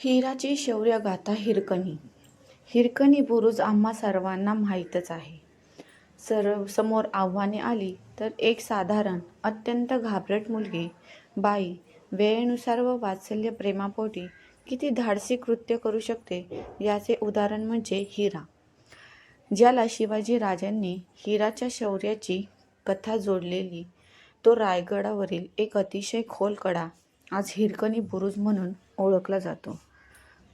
हिराची शौर्यगाथा हिरकणी. हिरकणी बुरुज आम्हा सर्वांना माहीतच आहे. समोर आव्हाने आली तर एक साधारण अत्यंत घाबरट मुलगी बाई वेळेनुसार व वात्सल्य प्रेमापोटी किती धाडसी कृत्य करू शकते याचे उदाहरण म्हणजे हिरा, ज्याला शिवाजी राजांनी हिराच्या शौर्याची कथा जोडलेली तो रायगडावरील एक अतिशय खोल कडा आज हिरकणी बुरुज म्हणून ओळखला जातो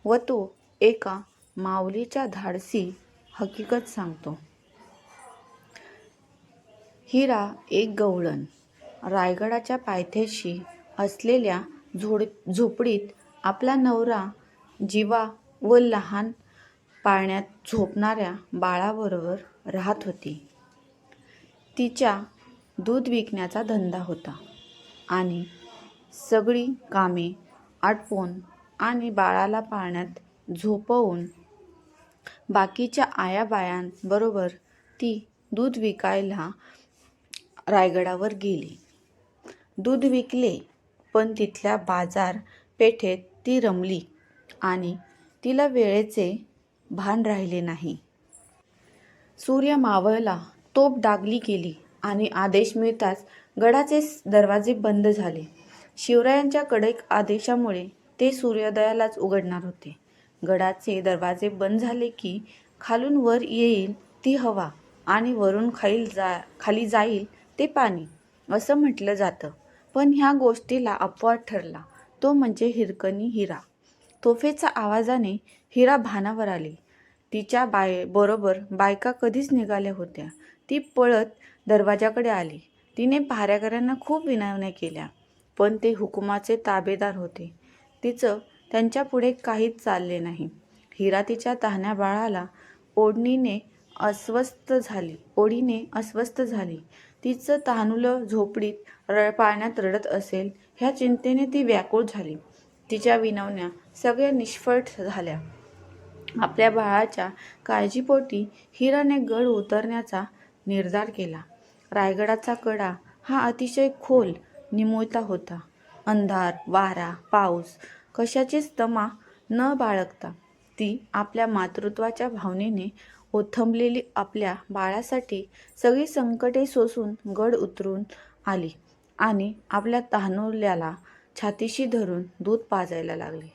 व तो एका माऊलीच्या धाडसी हकीकत सांगतो. हिरा एक गवळण रायगडाच्या पायथ्याशी असलेल्या झोपडीत आपला नवरा जिवा व लहान पाळण्यात झोपणाऱ्या बाळाबरोबर राहत होती. तिच्या दूध विकण्याचा धंदा होता आणि सगळी कामे आटपून आणि बाळाला पाळण्यात झोपवून बाकीच्या आयाबायांबरोबर ती दूध विकायला रायगडावर गेली. दूध विकले, पण तिथल्या बाजार पेठेत ती रमली आणि तिला वेळेचे भान राहिले नाही. सूर्य मावळला, तोफ डागली गेली आणि आदेश मिळताच गडाचे दरवाजे बंद झाले. शिवरायांच्या कडक आदेशामुळे ते सूर्योदयालाच उघडणार होते. गडाचे दरवाजे बंद झाले की खालून वर येईल ती हवा आणि वरून खाली जाईल ते पाणी, असं म्हटलं जातं. पण ह्या गोष्टीला अपवाद ठरला, तो म्हणजे हिरकणी हिरा. तोफेच्या आवाजाने हिरा भानावर आली. तिच्या बरोबर बायका कधीच निघाल्या होत्या. ती पळत दरवाजाकडे आली. तिने पहारेकऱ्यांना खूप विनवण्या केल्या, पण ते हुकुमाचे ताबेदार होते. तिचं त्यांच्या पुढे काहीच चालले नाही. हिरा तिच्या तहान्या बाळाला ओढीने अस्वस्थ झाली. तिचं तहानुलं झोपडीत पाळण्यात रडत असेल ह्या चिंतेने ती व्याकुळ झाली. तिच्या विनवण्या सगळ्या निष्फळ झाल्या. आपल्या बाळाच्या काळजीपोटी हिराने गड उतरण्याचा निर्धार केला. रायगडाचा कडा हा अतिशय खोल निमुळता होता. अंधार, वारा, पाऊस कशाचीच तमा न बाळगता ती आपल्या मातृत्वाच्या भावनेने ओथंबलेली आपल्या बाळासाठी सगळी संकटे सोसून गड उतरून आली आणि आपल्या तहानुल्याला छातीशी धरून दूध पाजायला लागली.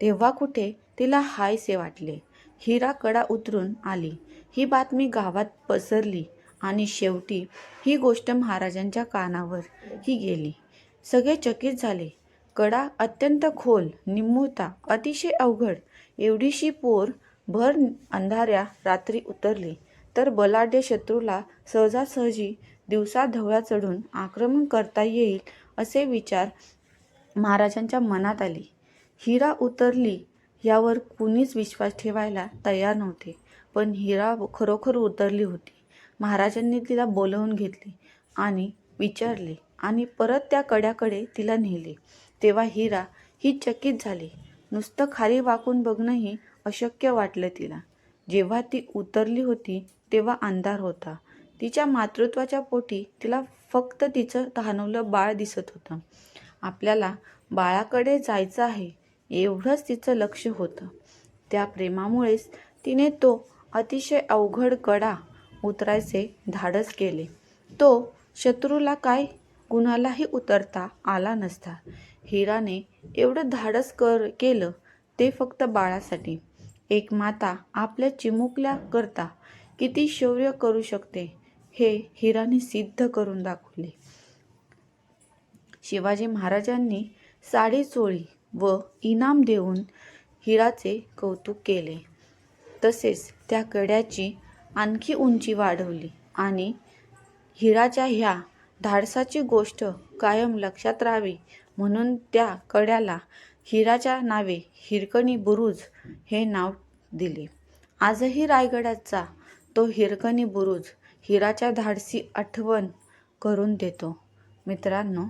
तेव्हा कुठे तिला हायसे वाटले. हिरा कडा उतरून आली ही बातमी गावात पसरली आणि शेवटी ही गोष्ट महाराजांच्या कानावर ही गेली. सगळे चकित झाले. कडा अत्यंत खोल, निमुळता अतिशय अवघड. एवढीशी पोर भर अंधाऱ्या रात्री उतरली तर बलाढ्य शत्रूला सहजासहजी दिवसा ढवळा चढून आक्रमण करता येईल असे विचार महाराजांच्या मनात आले. हिरा उतरली यावर कुणीच विश्वास ठेवायला तयार नव्हते, पण हिरा खरोखर उतरली होती. महाराजांनी तिला बोलावून घेतले आणि विचारले आणि परत त्या कड्याकडे तिला नेले. तेव्हा हिरा ही चकित झाली. नुसतं खाली वाकून बघणंही अशक्य वाटलं तिला. जेव्हा ती उतरली होती तेव्हा अंधार होता. तिच्या मातृत्वाच्या पोटी तिला फक्त तिचं तहानवलं बाळ दिसत होतं. आपल्याला बाळाकडे जायचं आहे एवढंच तिचं लक्ष होतं. त्या प्रेमामुळेच तिने तो अतिशय अवघड कडा उतरायचे धाडस केले. तो शत्रूला काय कुणालाही उतरता आला नसता. हिराने एवढं धाडस केलं ते फक्त बाळासाठी. एक माता आपल्या चिमुकल्या करता किती शौर्य करू शकते हे हिराने सिद्ध करून दाखवले. शिवाजी महाराजांनी साडी चोळी व इनाम देऊन हिराचे कौतुक केले. तसेच त्या कड्याची आणखी उंची वाढवली आणि हिराच्या ह्या धाडसाची गोष्ट कायम लक्षात राहावी म्हणून त्या कड्याला हिराच्या नावे हिरकणी बुरुज हे नाव दिले. आजही रायगडाचा तो हिरकणी बुरुज हिराच्या धाडसी आठवण करून देतो. मित्रांनो,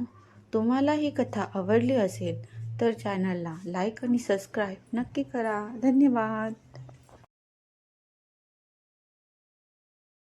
तुम्हाला ही कथा आवडली असेल तर चॅनलला लाईक आणि सबस्क्राईब नक्की करा. धन्यवाद.